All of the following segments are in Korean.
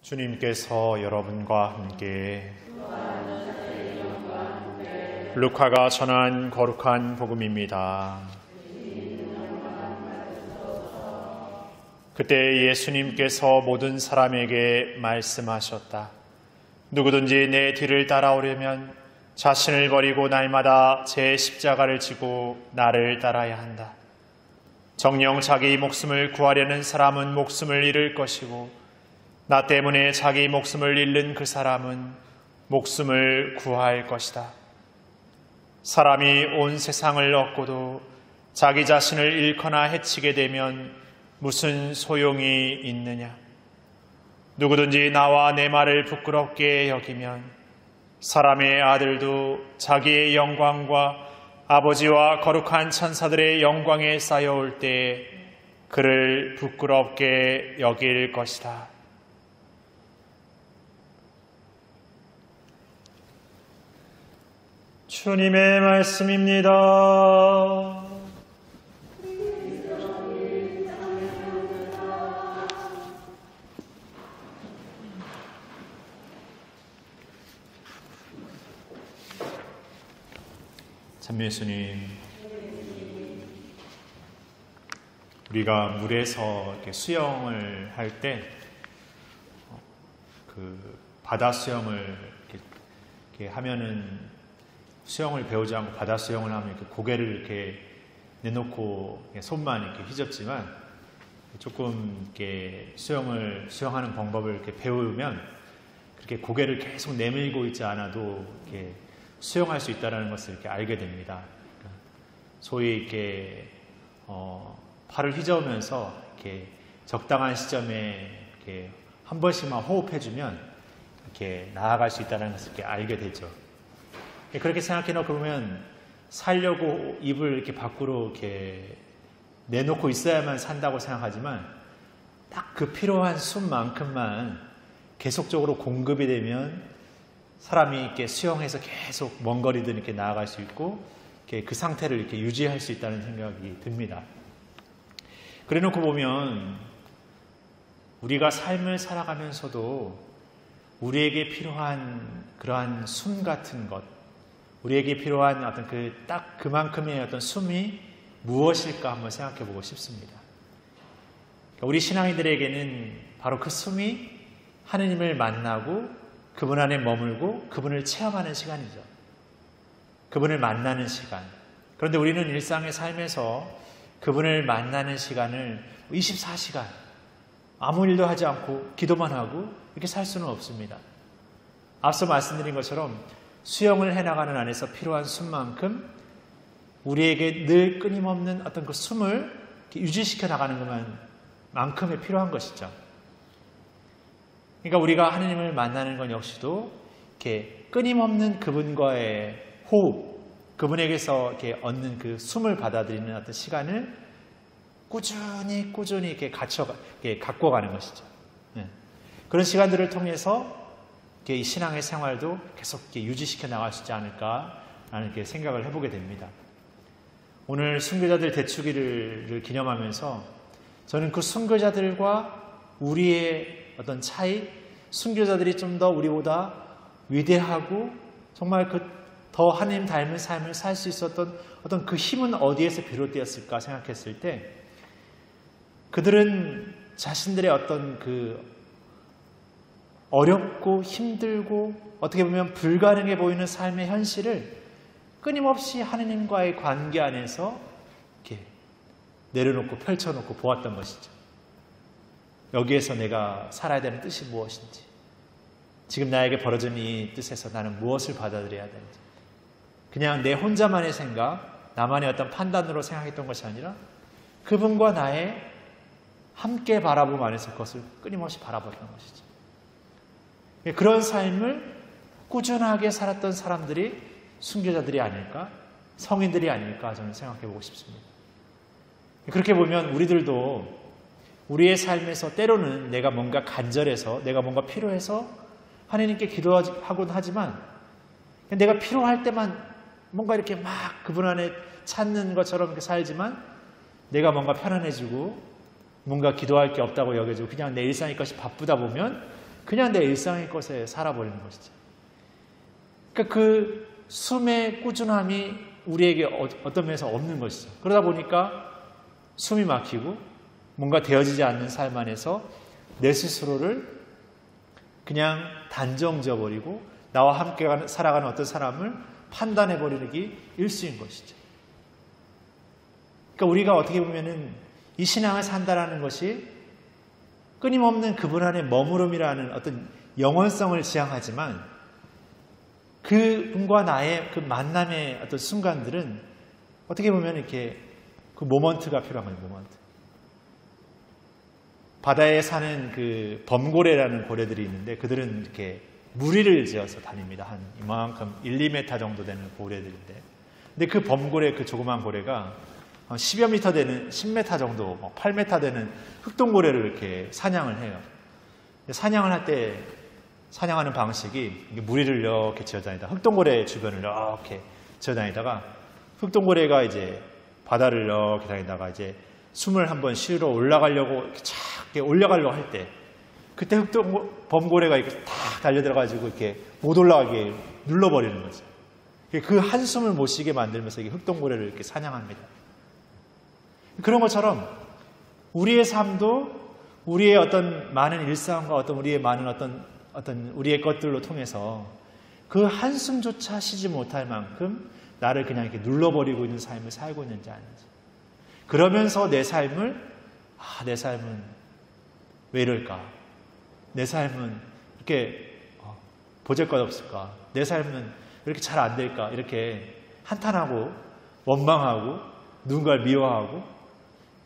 주님께서 여러분과 함께 루카가 전한 거룩한 복음입니다. 그때 예수님께서 모든 사람에게 말씀하셨다. 누구든지 내 뒤를 따라오려면 자신을 버리고 날마다 제 십자가를 지고 나를 따라야 한다. 정녕 자기 목숨을 구하려는 사람은 목숨을 잃을 것이고 나 때문에 자기 목숨을 잃는 그 사람은 목숨을 구할 것이다. 사람이 온 세상을 얻고도 자기 자신을 잃거나 해치게 되면 무슨 소용이 있느냐? 누구든지 나와 내 말을 부끄럽게 여기면 사람의 아들도 자기의 영광과 아버지와 거룩한 천사들의 영광에 쌓여올 때에 그를 부끄럽게 여길 것이다. 주님의 말씀입니다. 참미 예수님, 우리가 물에서 이렇게 수영을 할 때 바다 수영을 이렇게 하면은 수영을 배우지 않고 바다 수영을 하면 이렇게 고개를 이렇게 내놓고 손만 이렇게 휘젓지만 조금 이렇게 수영하는 방법을 이렇게 배우면 그렇게 고개를 계속 내밀고 있지 않아도 이렇게 수영할 수 있다는 것을 이렇게 알게 됩니다. 소위 이렇게 팔을 휘저으면서 이렇게 적당한 시점에 이렇게 한 번씩만 호흡해주면 이렇게 나아갈 수 있다는 것을 이렇게 알게 되죠. 그렇게 생각해 놓고 보면 살려고 입을 이렇게 밖으로 이렇게 내놓고 있어야만 산다고 생각하지만 딱 그 필요한 숨만큼만 계속적으로 공급이 되면 사람이 이렇게 수영해서 계속 먼 거리든 이렇게 나아갈 수 있고 이렇게 그 상태를 이렇게 유지할 수 있다는 생각이 듭니다. 그래 놓고 보면 우리가 삶을 살아가면서도 우리에게 필요한 그러한 숨 같은 것, 우리에게 필요한 어떤 딱 그만큼의 어떤 숨이 무엇일까 한번 생각해 보고 싶습니다. 우리 신앙인들에게는 바로 그 숨이 하느님을 만나고 그분 안에 머물고 그분을 체험하는 시간이죠. 그분을 만나는 시간. 그런데 우리는 일상의 삶에서 그분을 만나는 시간을 24시간 아무 일도 하지 않고 기도만 하고 이렇게 살 수는 없습니다. 앞서 말씀드린 것처럼 수영을 해나가는 안에서 필요한 숨만큼 우리에게 늘 끊임없는 어떤 그 숨을 유지시켜 나가는 것만큼이 필요한 것이죠. 그러니까 우리가 하느님을 만나는 것 역시도 이렇게 끊임없는 그분과의 호흡, 그분에게서 이렇게 얻는 그 숨을 받아들이는 어떤 시간을 꾸준히 이렇게 갖고 가는 것이죠. 그런 시간들을 통해서 이 신앙의 생활도 계속 유지시켜 나갈 수 있지 않을까라는 생각을 해보게 됩니다. 오늘 순교자들 대축일을 기념하면서 저는 그 순교자들과 우리의 어떤 차이, 순교자들이 좀 더 우리보다 위대하고 정말 더 하나님 닮은 삶을 살 수 있었던 어떤 그 힘은 어디에서 비롯되었을까 생각했을 때 그들은 자신들의 어떤 어렵고 힘들고 어떻게 보면 불가능해 보이는 삶의 현실을 끊임없이 하느님과의 관계 안에서 이렇게 내려놓고 펼쳐놓고 보았던 것이죠. 여기에서 내가 살아야 되는 뜻이 무엇인지, 지금 나에게 벌어진 이 뜻에서 나는 무엇을 받아들여야 되는지, 그냥 내 혼자만의 생각, 나만의 어떤 판단으로 생각했던 것이 아니라 그분과 나의 함께 바라봄 안에서 그것을 끊임없이 바라봤던 것이죠. 그런 삶을 꾸준하게 살았던 사람들이 순교자들이 아닐까, 성인들이 아닐까 저는 생각해 보고 싶습니다. 그렇게 보면 우리들도 우리의 삶에서 때로는 내가 뭔가 간절해서, 내가 뭔가 필요해서 하나님께 기도하곤 하지만 내가 필요할 때만 뭔가 이렇게 막 그분 안에 찾는 것처럼 이렇게 살지만 내가 뭔가 편안해지고 뭔가 기도할 게 없다고 여겨지고 그냥 내 일상이 것이 바쁘다 보면 그냥 내 일상의 것에 살아버리는 것이죠. 그러니까 그 숨의 꾸준함이 우리에게 어떤 면에서 없는 것이죠. 그러다 보니까 숨이 막히고 뭔가 되어지지 않는 삶 안에서 내 스스로를 그냥 단정져버리고 나와 함께 살아가는 어떤 사람을 판단해버리기 일수인 것이죠. 그러니까 우리가 어떻게 보면은 이 신앙을 산다라는 것이 끊임없는 그분 안에 머무름이라는 어떤 영원성을 지향하지만 그분과 나의 그 만남의 어떤 순간들은 어떻게 보면 이렇게 그 모먼트가 필요한 거예요, 모먼트. 바다에 사는 그 범고래라는 고래들이 있는데 그들은 이렇게 무리를 지어서 다닙니다. 한 이만큼 1, 2m 정도 되는 고래들인데. 근데 그 범고래, 그 조그만 고래가 10여 미터 되는, 10m 정도, 8m 되는 흑동고래를 이렇게 사냥을 해요. 사냥을 할 때, 사냥하는 방식이 무리를 이렇게 지어다니다, 흑동고래 주변을 이렇게 지어다니다가, 흑동고래가 이제 바다를 이렇게 다니다가 이제 숨을 한번 쉬러 올라가려고, 이렇게 착 올라가려고 할 때, 그때 범고래가 이렇게 탁 달려들어가지고 이렇게 못 올라가게 눌러버리는 거죠. 그 한숨을 못 쉬게 만들면서 흑동고래를 이렇게 사냥합니다. 그런 것처럼 우리의 삶도 우리의 어떤 많은 일상과 어떤 우리의 많은 어떤 우리의 것들로 통해서 그 한숨조차 쉬지 못할 만큼 나를 그냥 이렇게 눌러버리고 있는 삶을 살고 있는지 아닌지. 그러면서 내 삶은 왜 이럴까? 내 삶은 이렇게 보잘것없을까? 내 삶은 왜 이렇게 잘 안 될까? 이렇게 한탄하고 원망하고 누군가를 미워하고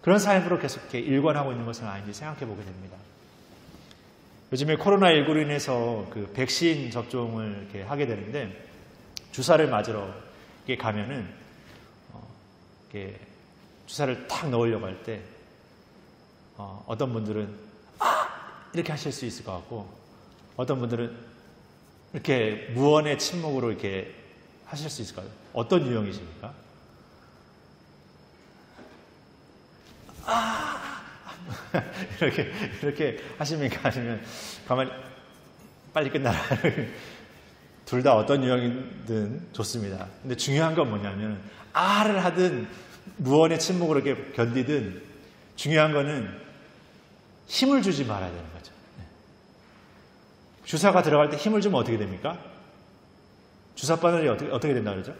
그런 삶으로 계속 이렇게 일관하고 있는 것은 아닌지 생각해 보게 됩니다. 요즘에 코로나19로 인해서 그 백신 접종을 이렇게 하게 되는데 주사를 맞으러 이렇게 가면은 이렇게 주사를 탁 넣으려고 할 때 어떤 분들은 이렇게 하실 수 있을 것 같고 어떤 분들은 이렇게 무언의 침묵으로 이렇게 하실 수 있을 것 같아요. 어떤 유형이십니까? 이렇게 하십니까? 아니면 가만히 빨리 끝나라. 둘 다 어떤 유형이든 좋습니다. 근데 중요한 건 뭐냐면 아를 하든 무언의 침묵으로 이렇게 견디든 중요한 거는 힘을 주지 말아야 되는 거죠. 주사가 들어갈 때 힘을 주면 어떻게 됩니까? 주사바늘이 어떻게 된다 그러죠?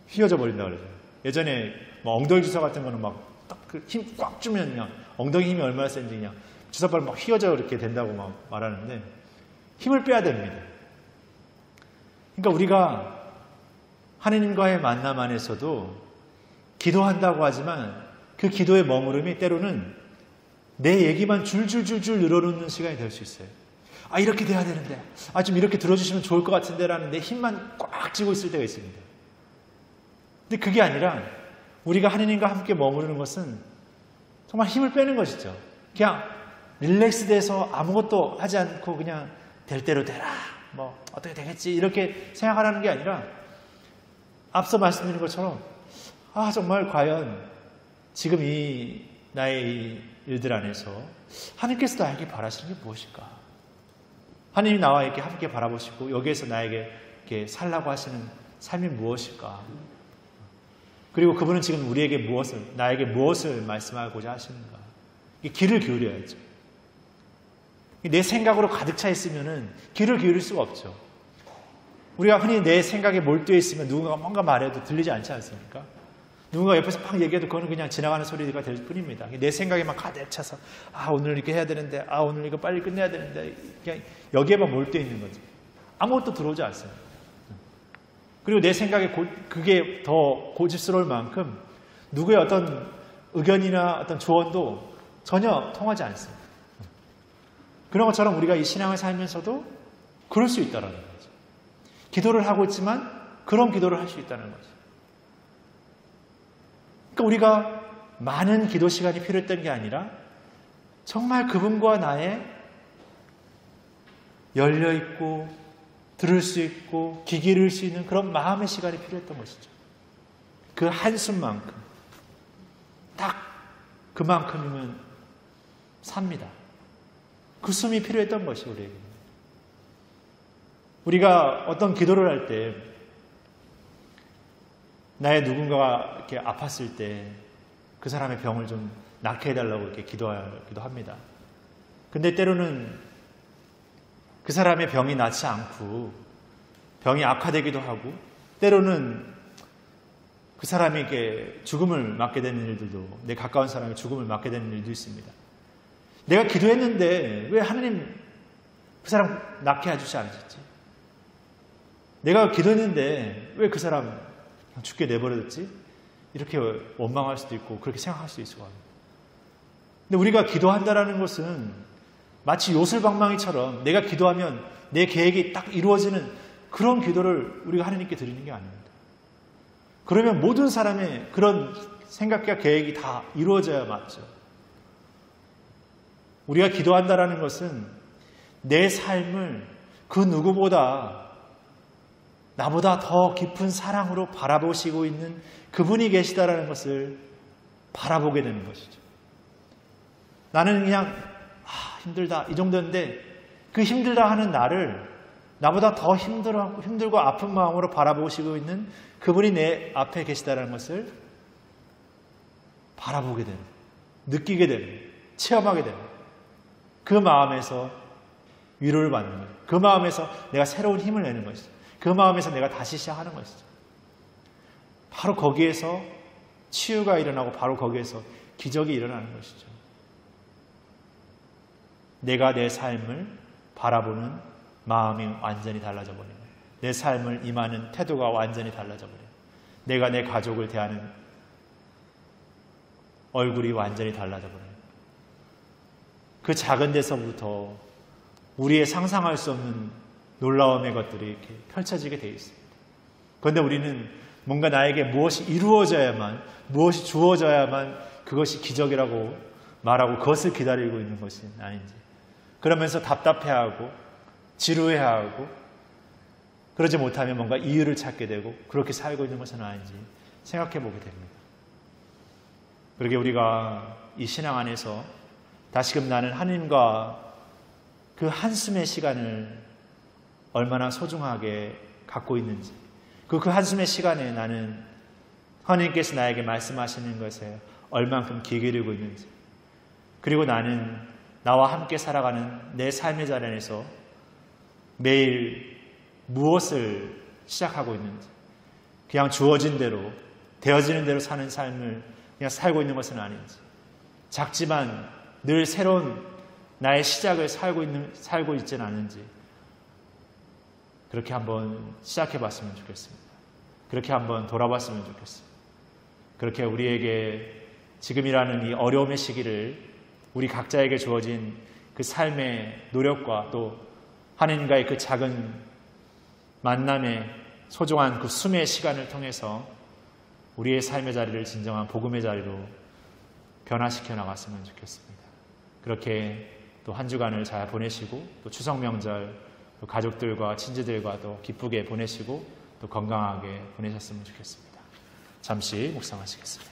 휘어져 버린다 그러죠. 예전에 뭐 엉덩이 주사 같은 거는 막 딱 그 힘 꽉 주면 그냥 엉덩이 힘이 얼마나 센지 그냥 주사바늘 막 휘어져 이렇게 된다고 막 말하는데 힘을 빼야 됩니다. 그러니까 우리가 하느님과의 만남 안에서도 기도한다고 하지만 그 기도의 머무름이 때로는 내 얘기만 줄줄줄줄 늘어놓는 시간이 될 수 있어요. 이렇게 돼야 되는데, 좀 이렇게 들어주시면 좋을 것 같은데 라는 내 힘만 꽉 쥐고 있을 때가 있습니다. 근데 그게 아니라 우리가 하느님과 함께 머무르는 것은 정말 힘을 빼는 것이죠. 그냥 릴렉스 돼서 아무것도 하지 않고 그냥 될 대로 되라, 뭐 어떻게 되겠지 이렇게 생각하라는 게 아니라 앞서 말씀드린 것처럼 정말 과연 지금 이 나의 이 일들 안에서 하나님께서 나에게 바라시는 게 무엇일까? 하나님이 나와 이렇게 함께 바라보시고 여기에서 나에게 이렇게 살라고 하시는 삶이 무엇일까? 그리고 그분은 지금 나에게 무엇을 말씀하고자 하시는가? 귀를 기울여야죠. 내 생각으로 가득 차 있으면은 귀를 기울일 수가 없죠. 우리가 흔히 내 생각에 몰두해 있으면 누군가가 뭔가 말해도 들리지 않지 않습니까? 누군가 옆에서 막 얘기해도 그거는 그냥 지나가는 소리가 될 뿐입니다. 내 생각에만 가득 차서 오늘 이렇게 해야 되는데 오늘 이거 빨리 끝내야 되는데 그냥 여기에만 몰두해 있는 거죠. 아무것도 들어오지 않습니다. 그리고 내 생각에 그게 더 고집스러울 만큼 누구의 어떤 의견이나 어떤 조언도 전혀 통하지 않습니다. 그런 것처럼 우리가 이 신앙을 살면서도 그럴 수 있다는 거죠. 기도를 하고 있지만 그런 기도를 할 수 있다는 거죠. 그러니까 우리가 많은 기도 시간이 필요했던 게 아니라 정말 그분과 나의 열려있고 들을 수 있고 귀 기울일 수 있는 그런 마음의 시간이 필요했던 것이죠. 그 한숨만큼 딱 그만큼이면 삽니다. 그 숨이 필요했던 것이 우리에게. 우리가 어떤 기도를 할 때 나의 누군가가 이렇게 아팠을 때 그 사람의 병을 좀 낫게 해달라고 이렇게 기도하기도 합니다. 근데 때로는 그 사람의 병이 낫지 않고 병이 악화되기도 하고 때로는 그 사람에게 죽음을 맞게 되는 일들도, 내 가까운 사람에게 죽음을 맞게 되는 일도 있습니다. 내가 기도했는데 왜 하나님 그 사람 낫게 해주지 않으셨지? 내가 기도했는데 왜 그 사람 죽게 내버려뒀지? 이렇게 원망할 수도 있고 그렇게 생각할 수도 있을 거예요. 근데 우리가 기도한다라는 것은 마치 요술방망이처럼 내가 기도하면 내 계획이 딱 이루어지는 그런 기도를 우리가 하나님께 드리는 게 아닙니다. 그러면 모든 사람의 그런 생각과 계획이 다 이루어져야 맞죠. 우리가 기도한다라는 것은 내 삶을 그 누구보다 나보다 더 깊은 사랑으로 바라보시고 있는 그분이 계시다라는 것을 바라보게 되는 것이죠. 나는 그냥 힘들다 이 정도인데 그 힘들다 하는 나를 나보다 더 힘들고 아픈 마음으로 바라보시고 있는 그분이 내 앞에 계시다라는 것을 바라보게 되는, 느끼게 되는, 체험하게 되는 그 마음에서 위로를 받는 거예요. 그 마음에서 내가 새로운 힘을 내는 것이죠. 그 마음에서 내가 다시 시작하는 것이죠. 바로 거기에서 치유가 일어나고 바로 거기에서 기적이 일어나는 것이죠. 내가 내 삶을 바라보는 마음이 완전히 달라져 버려요. 내 삶을 임하는 태도가 완전히 달라져 버려요. 내가 내 가족을 대하는 얼굴이 완전히 달라져 버려요. 그 작은 데서부터 우리의 상상할 수 없는 놀라움의 것들이 이렇게 펼쳐지게 되어 있습니다. 그런데 우리는 뭔가 나에게 무엇이 이루어져야만, 무엇이 주어져야만 그것이 기적이라고 말하고 그것을 기다리고 있는 것이 아닌지, 그러면서 답답해하고 지루해하고 그러지 못하면 뭔가 이유를 찾게 되고 그렇게 살고 있는 것은 아닌지 생각해 보게 됩니다. 그러게 우리가 이 신앙 안에서 다시금 나는 하나님과 그 한숨의 시간을 얼마나 소중하게 갖고 있는지, 그 한숨의 시간에 나는 하나님께서 나에게 말씀하시는 것에 얼만큼 귀 기울이고 있는지, 그리고 나는 나와 함께 살아가는 내 삶의 자리에서 매일 무엇을 시작하고 있는지, 그냥 주어진 대로 되어지는 대로 사는 삶을 그냥 살고 있는 것은 아닌지, 작지만 늘 새로운 나의 시작을 살고 있지는 않은지, 그렇게 한번 시작해 봤으면 좋겠습니다. 그렇게 한번 돌아봤으면 좋겠습니다. 그렇게 우리에게 지금이라는 이 어려움의 시기를 우리 각자에게 주어진 그 삶의 노력과 또 하나님과의 그 작은 만남의 소중한 그 숨의 시간을 통해서 우리의 삶의 자리를 진정한 복음의 자리로 변화시켜 나갔으면 좋겠습니다. 그렇게 또 한 주간을 잘 보내시고 또 추석 명절 또 가족들과 친지들과 또 기쁘게 보내시고 또 건강하게 보내셨으면 좋겠습니다. 잠시 묵상하시겠습니다.